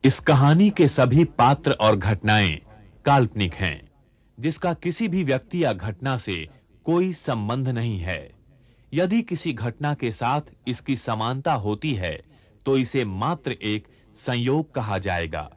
इस कहानी के सभी पात्र और घटनाएं काल्पनिक हैं, जिसका किसी भी व्यक्ति या घटना से कोई संबंध नहीं है। यदि किसी घटना के साथ इसकी समानता होती है, तो इसे मात्र एक संयोग कहा जाएगा।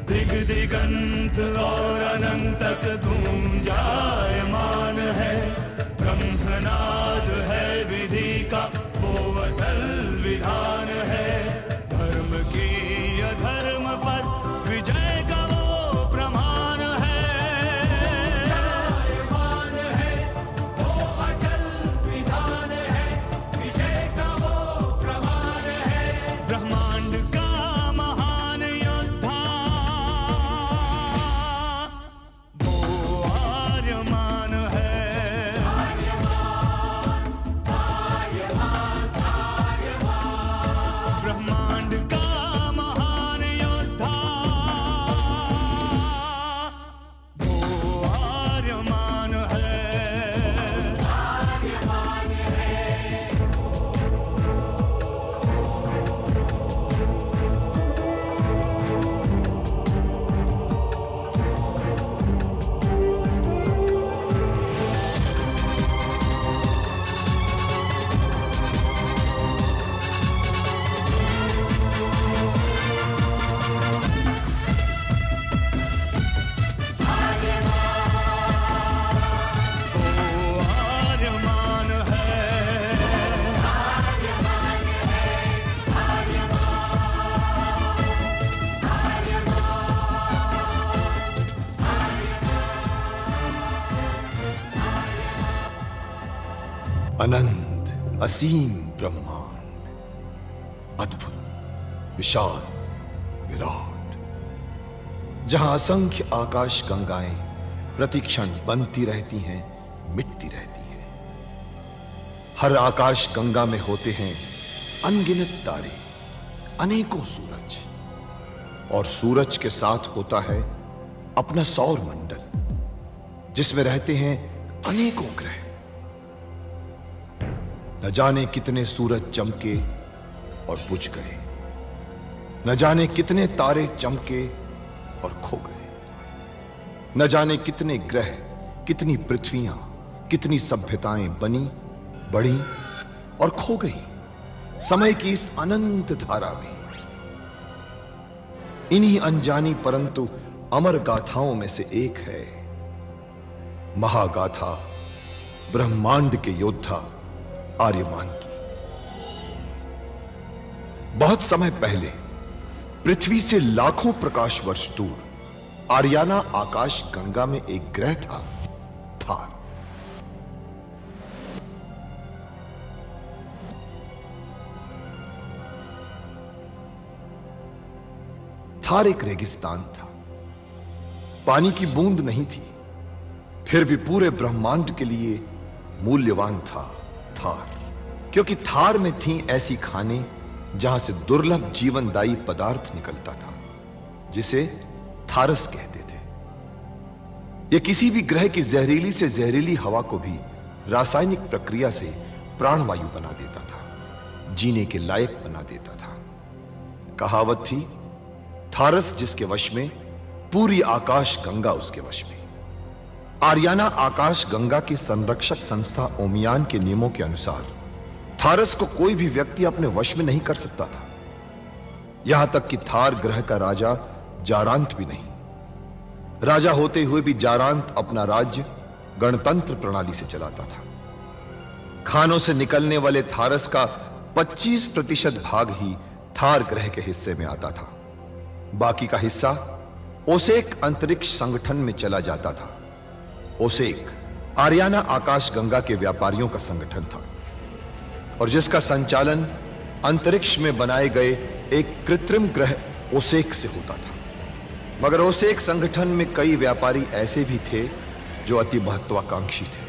दिग दिगंत और अनंत तक गूंजायमान है। ब्रह्मनाद है विधि का वो अटल विधान है। धर्म की अधर्म पर विजय का वो प्रमाण है। जायमान है वो अटल विधान है। विजय का वो प्रमाण है। ब्रह्मांड का महान योद्धा आर्यमान है। ब्रह्मांड का महान योद्धा वो आर्यमान है। आर्यमान है। अनंत असीम ब्रह्मांड, अद्भुत, विशाल, विराट, जहां असंख्य आकाश गंगाएं प्रतिक्षण बनती रहती हैं, मिटती रहती हैं। हर आकाश गंगा में होते हैं अनगिनत तारे, अनेकों सूरज, और सूरज के साथ होता है अपना सौर मंडल, जिसमें रहते हैं अनेकों ग्रह। न जाने कितने सूरज चमके और बुझ गए, न जाने कितने तारे चमके और खो गए, न जाने कितने ग्रह, कितनी पृथ्वियां, कितनी सभ्यताएं बनी, बढ़ी और खो गई समय की इस अनंत धारा में। इन्हीं अनजानी परंतु अमर गाथाओं में से एक है महागाथा ब्रह्मांड के योद्धा आर्यमान की। बहुत समय पहले पृथ्वी से लाखों प्रकाश वर्ष दूर आर्याना आकाश गंगा में एक ग्रह था, थार। थार एक रेगिस्तान था, पानी की बूंद नहीं थी, फिर भी पूरे ब्रह्मांड के लिए मूल्यवान था थार, क्योंकि थार में थी ऐसी खाने जहां से दुर्लभ जीवनदायी पदार्थ निकलता था, जिसे थारस कहते थे। यह किसी भी ग्रह की जहरीली से जहरीली हवा को भी रासायनिक प्रक्रिया से प्राणवायु बना देता था, जीने के लायक बना देता था। कहावत थी, थारस जिसके वश में, पूरी आकाश गंगा उसके वश में। आर्याना आकाश गंगा की संरक्षक संस्था ओमियान के नियमों के अनुसार थारस को कोई भी व्यक्ति अपने वश में नहीं कर सकता था। यहां तक कि थार ग्रह का राजा जारांत भी नहीं। राजा होते हुए भी जारांत अपना राज्य गणतंत्र प्रणाली से चलाता था। खानों से निकलने वाले थारस का 25% भाग ही थार ग्रह के हिस्से में आता था। बाकी का हिस्सा ओसेक अंतरिक्ष संगठन में चला जाता था। ओसेक आरियाना आकाश गंगा के व्यापारियों का संगठन था और जिसका संचालन अंतरिक्ष में बनाए गए एक कृत्रिम ग्रह ओसेक से होता था। मगर ओसेक संगठन में कई व्यापारी ऐसे भी थे जो अति महत्वाकांक्षी थे,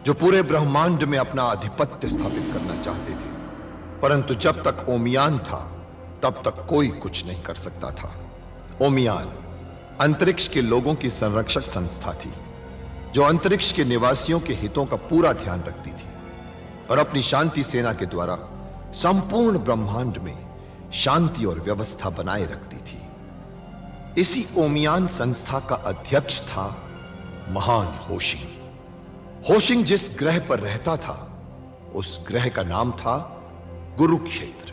जो पूरे ब्रह्मांड में अपना आधिपत्य स्थापित करना चाहते थे। परंतु जब तक ओमियान था तब तक कोई कुछ नहीं कर सकता था। ओमियान अंतरिक्ष के लोगों की संरक्षक संस्था थी, जो अंतरिक्ष के निवासियों के हितों का पूरा ध्यान रखती थी और अपनी शांति सेना के द्वारा संपूर्ण ब्रह्मांड में शांति और व्यवस्था बनाए रखती थी। इसी ओमियान संस्था का अध्यक्ष था महान होशिंग। होशिंग जिस ग्रह पर रहता था उस ग्रह का नाम था गुरुक्षेत्र,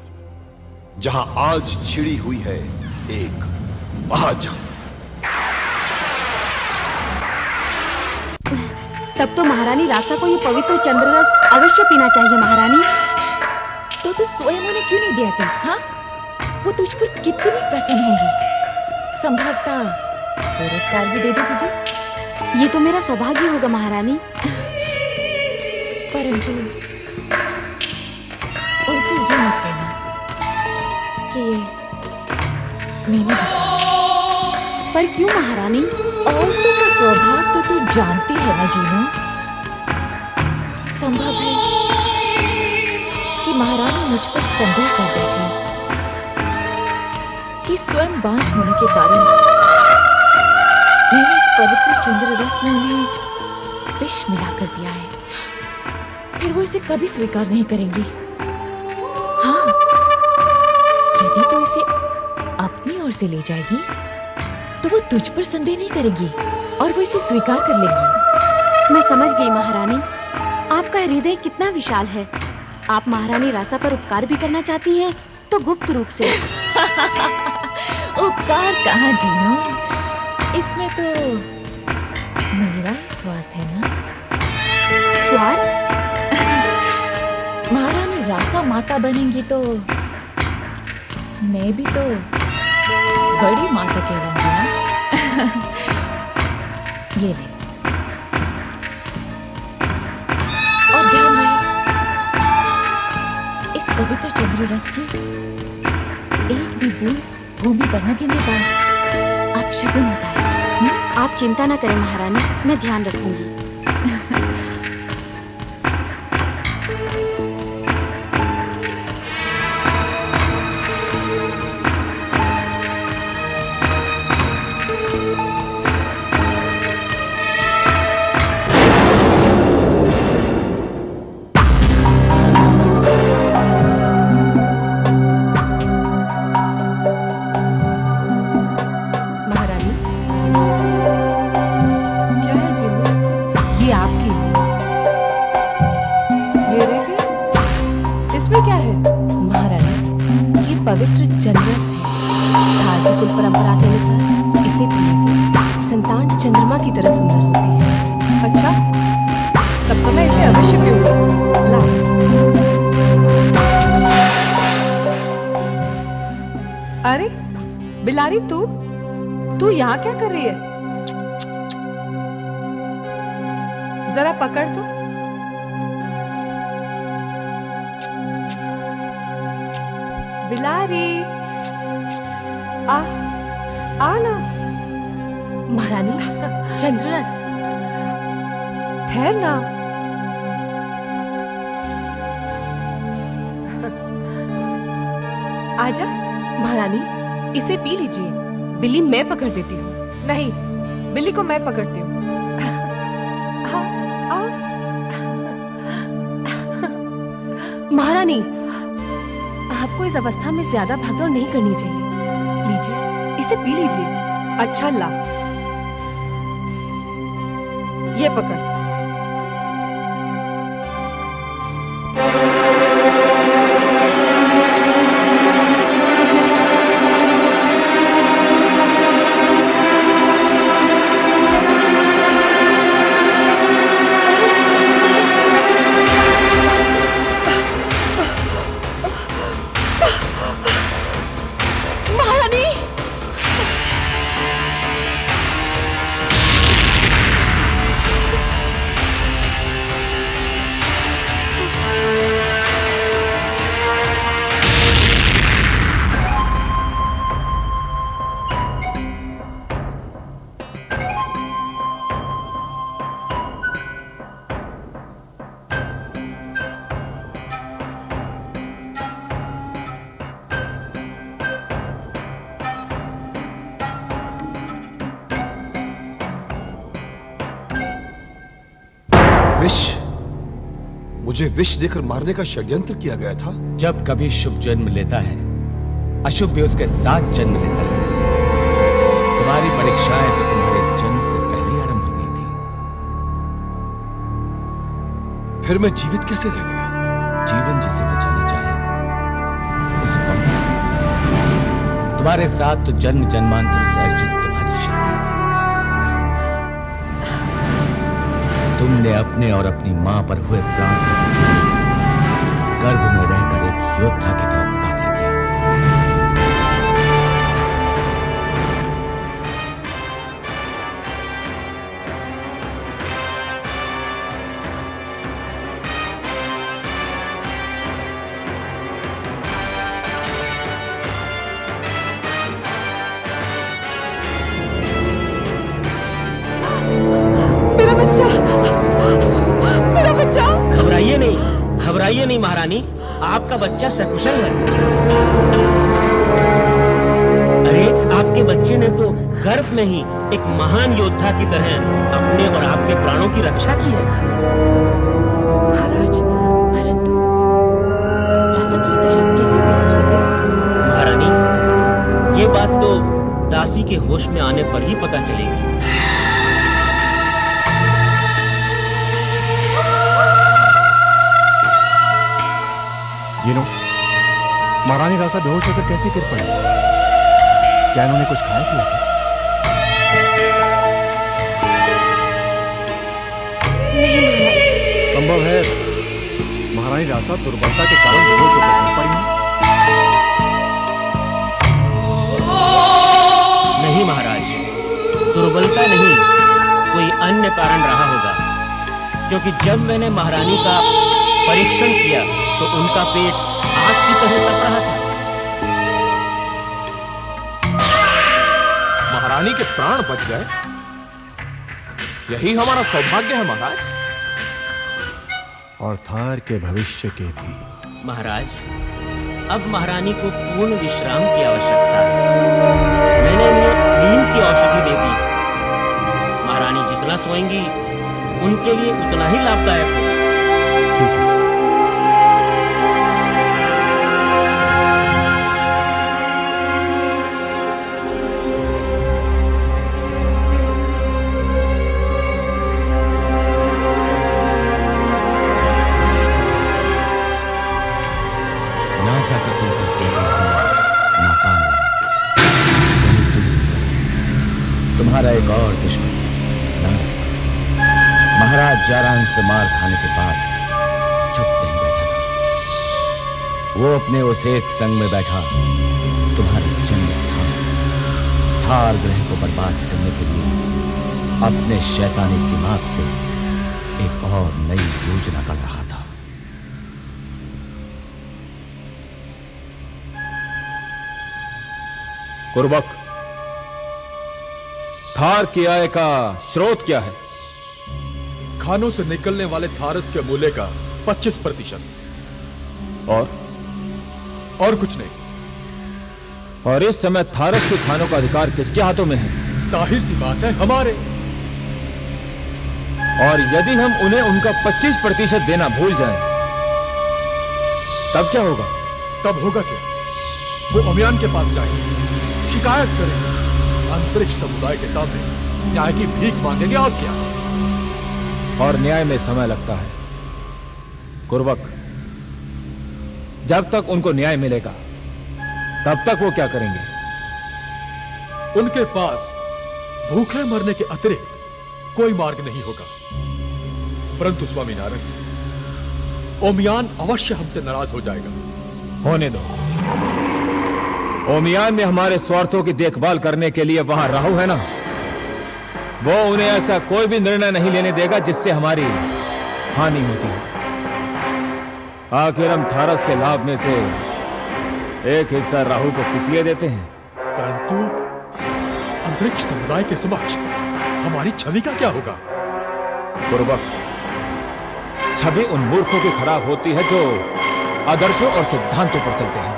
जहां आज छिड़ी हुई है एक महाजंग। तब तो महारानी रासा को ये पवित्र चंद्ररस अवश्य पीना चाहिए। महारानी तो स्वयं उन्हें क्यों नहीं दिया तुम? हाँ, वो तुझ पर कितनी प्रसन्न होगी। संभवतः पुरस्कार भी दे दे तुझे। ये तो मेरा सौभाग्य होगा महारानी। परंतु उनसे ये मत कहना कि मैंने भिजवाया। पर क्यों महारानी? औरतों का स्वभाव तो तू जानती है ना जीनो। संभव है कि महारानी मुझ पर संदेह कर बैठी कि स्वयं बांझ होने के कारण मैंने इस पवित्र चंद्र रस में उन्हें विष मिलाकर दिया है। फिर वो इसे कभी स्वीकार नहीं करेंगी। हाँ, यदि तू इसे अपनी ओर से ले जाएगी तो वो तुझ पर संदेह नहीं करेगी और वो इसे स्वीकार कर लेगी। मैं समझ गई महारानी, आपका हृदय कितना विशाल है। आप महारानी रासा पर उपकार भी करना चाहती हैं तो गुप्त रूप से। उपकार कहाँ जीनो, इसमें तो मेरा ही स्वार्थ है ना। स्वार्थ? महारानी रासा माता बनेंगी तो मैं भी तो बड़ी माता कहलाऊंगी ना। ये ले, और ध्यान रहे, इस पवित्र चंद्र रस की एक भी बूंद भूमि पर न गिरने पाए। आप शगुन होता है। आप चिंता न करें महारानी, मैं ध्यान रखूंगी। पवित्र चंद्ररस है। भारतीय कुल परंपरा के अनुसार इसे पीने से संतान चंद्रमा की तरह सुंदर होती है। अच्छा, तब तो मैं इसे अवश्य पीऊंगी। ला। अरे बिलारी, तू यहाँ क्या कर रही है? जरा पकड़ तो। बिलारी, आ ना। महारानी, चंद्ररस। ठहर ना। आजा। महारानी, इसे पी लीजिए। बिल्ली मैं पकड़ देती हूँ। नहीं, बिल्ली को मैं पकड़ती हूँ। महारानी, आपको इस अवस्था में ज्यादा भागदौड़ नहीं करनी चाहिए। लीजिए, इसे पी लीजिए। अच्छा ला, ये पकड़। मुझे विष देकर मारने का षड्यंत्र किया गया था। जब कभी शुभ जन्म लेता है, अशुभ भी उसके साथ जन्म लेता है। तुम्हारी परीक्षाएं तो तुम्हारे जन्म से पहले ही आरंभ हो गई थी। फिर मैं जीवित कैसे रह गया? जीवन जिसे बचाना चाहे उसे कौन बचा सकता है? तुम्हारे साथ तो जन्म जन्मांतर से अर्जित तुम्हारी शक्ति थी। तुमने अपने और अपनी मां पर हुए प्राण गर्भ में रहकर एक योद्धा की तरह मुकाबला किया। घबराइए नहीं महारानी, आपका बच्चा सकुशल है। अरे आपके बच्चे ने तो गर्भ में ही एक महान योद्धा की तरह अपने और आपके प्राणों की रक्षा की है। महाराज, परंतु रासा की दशा कैसे हुई राजवती? महारानी, ये बात तो दासी के होश में आने पर ही पता चलेगी। महारानी रासा बेहोश होकर कैसे गिर पड़ी? क्या इन्होंने कुछ खाया पिया था? नहीं महाराज। संभव है महारानी रासा दुर्बलता के कारण बेहोश होकर गिर पड़ी हैं। नहीं महाराज, दुर्बलता नहीं, कोई अन्य कारण रहा होगा। क्योंकि जब मैंने महारानी का परीक्षण किया तो उनका पेट आग की तरह तप रहा था। महारानी के प्राण बच गए, यही हमारा सौभाग्य है महाराज। और थार के भविष्य के भी। महाराज, अब महारानी को पूर्ण विश्राम की आवश्यकता है। मैंने इन्हें नींद की औषधि दे दी। महारानी जितना सोएंगी उनके लिए उतना ही लाभदायक होगा। ठीक है। तुम्हारा एक और दुश्मन नारक महाराज जारान से मार खाने के बाद चुप नहीं बैठा था। वो अपने उस एक संग में बैठा तुम्हारे जन्म स्थान थार ग्रह को बर्बाद करने के लिए अपने शैतानी दिमाग से एक और नई योजना कर रहा था। कुर्बक, थार की आय का स्रोत क्या है? खानों से निकलने वाले थारस के मूल्य का 25%। और कुछ नहीं। और इस समय थारस के खानों का अधिकार किसके हाथों में है? जाहिर सी बात है, हमारे। और यदि हम उन्हें उनका 25% देना भूल जाएं, तब क्या होगा? तब होगा क्या? वो अमियान के पास जाएंगे, शिकायत करेंगे, अंतरिक्ष समुदाय के सामने न्याय की भीख मांगेंगे। और क्या? और न्याय में समय लगता है कुर्बक। जब तक उनको न्याय मिलेगा तब तक वो क्या करेंगे? उनके पास भूखे मरने के अतिरिक्त कोई मार्ग नहीं होगा। परंतु स्वामी नारायण, ओमियान अवश्य हमसे नाराज हो जाएगा। होने दो। ओमियान में हमारे स्वार्थों की देखभाल करने के लिए वहां राहु है ना, वो उन्हें ऐसा कोई भी निर्णय नहीं लेने देगा जिससे हमारी हानि होती है। आखिर हम थारस के लाभ में से एक हिस्सा राहु को किस लिए देते हैं? परंतु अंतरिक्ष समुदाय के समक्ष हमारी छवि का क्या होगा? कुर्बक, छवि उन मूर्खों की खराब होती है जो आदर्शों और सिद्धांतों पर चलते हैं,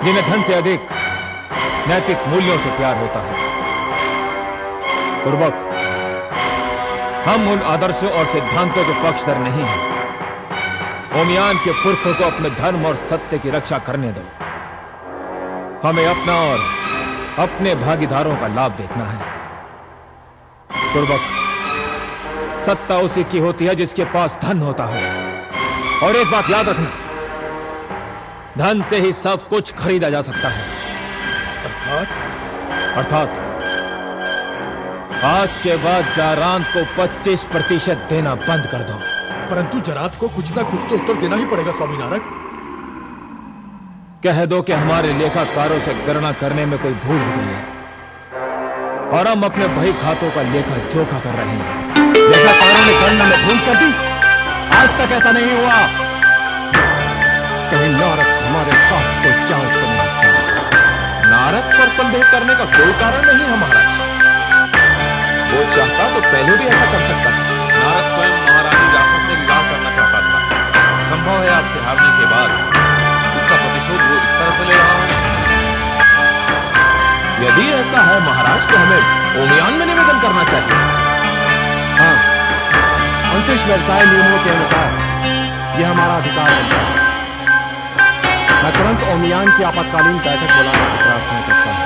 जिन्हें धन से अधिक नैतिक मूल्यों से प्यार होता है। कुर्बक, हम उन आदर्शों और सिद्धांतों के पक्षधर नहीं हैं। ओमियान के पुरखों को अपने धर्म और सत्य की रक्षा करने दो। हमें अपना और अपने भागीदारों का लाभ देखना है। पूर्वक सत्ता उसी की होती है जिसके पास धन होता है। और एक बात याद रखना, धन से ही सब कुछ खरीदा जा सकता है। अर्थात आज के बाद जारांत को 25% देना बंद कर दो। परंतु जरात को कुछ ना कुछ तो उत्तर देना ही पड़ेगा स्वामी नारद। कह दो कि हमारे लेखाकारों से गणना करने में कोई भूल हो गई है और हम अपने बही खातों का लेखा जोखा कर रहे हैं। लेखाकारों ने गणना में भूल कर दी? आज तक ऐसा नहीं हुआ। कहीं नारद हमारे साथ कोई चाल तो नहीं चला। नारद पर संदेह करने का कोई कारण नहीं है महाराज। वो चाहता तो पहले भी ऐसा कर सकता था। नारद स्वयं महारानी रासा से विवाह करना चाहता था। संभव है आपसे हारने के बाद उसका प्रतिशोध वो इस तरह से ले रहा है। यदि ऐसा है महाराज तो हमें ओमियान में निवेदन करना चाहिए। हाँ, अंतरिक्ष व्यवसाय नियमों के अनुसार यह हमारा अधिकार बनता है। मैं तुरंत ओमियान की आपातकालीन बैठक बुलाने की प्रार्थना करता हूं।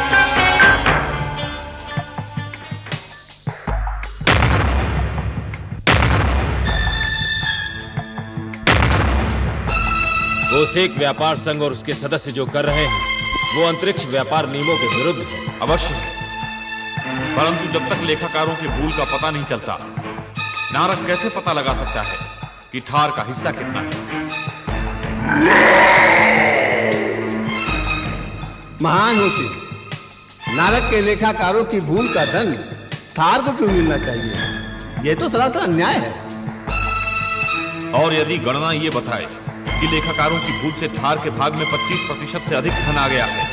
ओसेक व्यापार संघ और उसके सदस्य जो कर रहे हैं वो अंतरिक्ष व्यापार नियमों के विरुद्ध है। अवश्य है, परंतु जब तक लेखाकारों की भूल का पता नहीं चलता, नारद कैसे पता लगा सकता है कि थार का हिस्सा कितना है? महान होशी, नारद के लेखाकारों की भूल का दंड थार को क्यों मिलना चाहिए? यह तो सरासर अन्याय है। और यदि गणना ये बताए कि लेखाकारों की भूल से थार के भाग में 25% से अधिक धन आ गया है,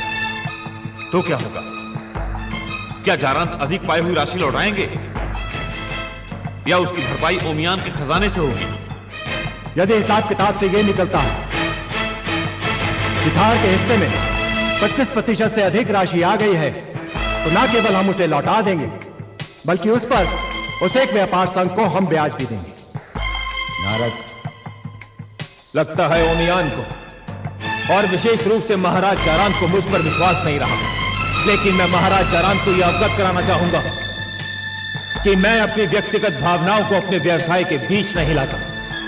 तो क्या होगा? क्या जारांत अधिक पाई हुई राशि लौटाएंगे या उसकी भरपाई ओमियान के खजाने से होगी? यदि हिसाब किताब से यह निकलता है कि थार के हिस्से में 25% से अधिक राशि आ गई है, तो न केवल हम उसे लौटा देंगे, बल्कि उस पर ओसेक व्यापार संघ को हम ब्याज भी देंगे। नारद, लगता है ओमियान को और विशेष रूप से महाराज जारांत को मुझ पर विश्वास नहीं रहा। लेकिन मैं महाराज जारांत को यह अवगत कराना चाहूंगा कि मैं अपनी व्यक्तिगत भावनाओं को अपने व्यवसाय के बीच नहीं लाता।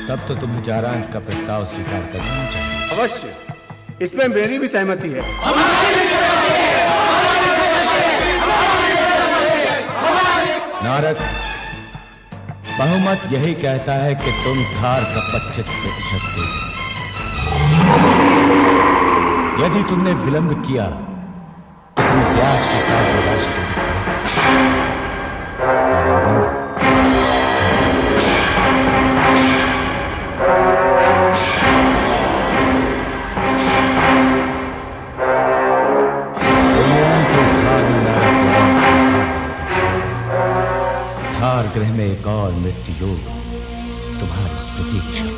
तब तो तुम्हें जारांत का प्रस्ताव स्वीकार करना चाहिए। अवश्य, इसमें मेरी भी सहमति है। नारद, बहुमत यही कहता है कि तुम थार का 25% दे दो। यदि तुमने विलंब किया तो तुम्हें ब्याज के साथ वो राशि देनी पड़ेगी। थार ग्रह में एक और मृत्यु योग तुम्हारी प्रतीक्षा।